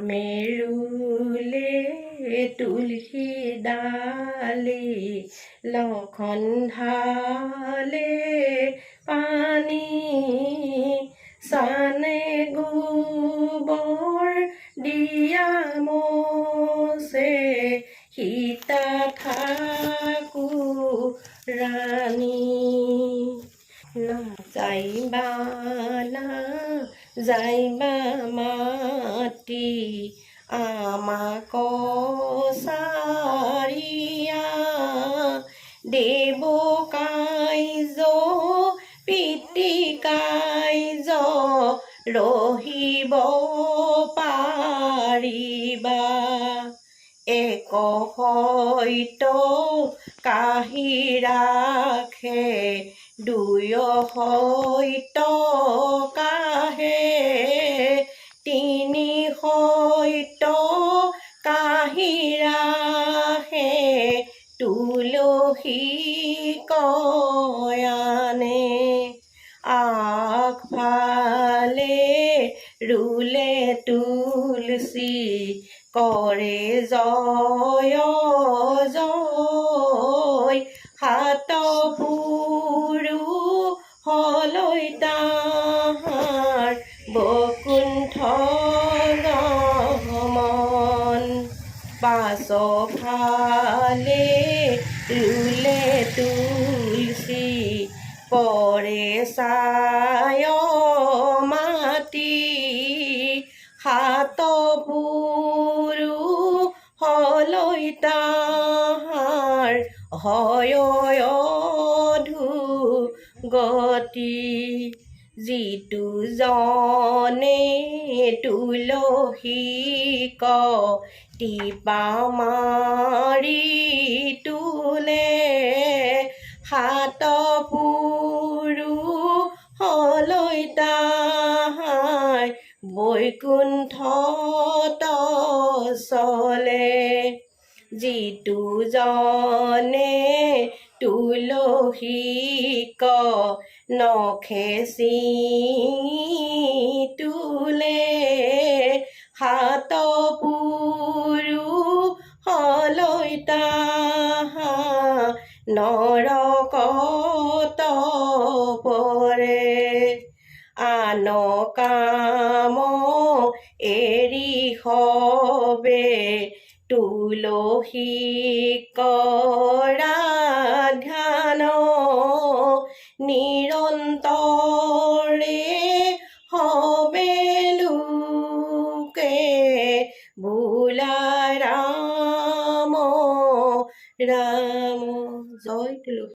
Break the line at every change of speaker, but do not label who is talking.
মেৰুলে তুলসী ডালি লখন ঢালে পানী চানে গোবৰ দিয়া মছে সীতা ঠাকুৰানী যাইবা যাইবা মাতি আমাক চাৰিয়া দেৱ কাৰ্য পিতৃ কাৰ্য ৰহিব পাৰিবা এক সত্য কাহি ৰাখে দুয় সত্য কাহে তিনি সত্য কাহি ৰাখে তুলসী কয়ানে আগফালে ৰুলে তুলসী কৰে জয় জয় হাত পুৰু হলৈ তাহাৰ বকুণ্ঠ গমন পাছফালে ৰুলে তুলসী পৰে ছায় মাটি হাত পুৰু হলৈ তাহাৰ হয় অধোগতি যিটো জনে তুলসীক টিপা মাৰি তোলে হাত পুৰু হলৈ তাহাৰ বৈকুণ্ঠত চলে যিটো জনে তুলসীক নখে তোলে হাত পুৰু হলৈ তাহাৰ নৰকত পৰে আন কাম এৰি হবে তুলসীক ধ্যান নিৰন্তৰে হবে লোকে বোলা ৰাম ৰাম জয় তুলসী।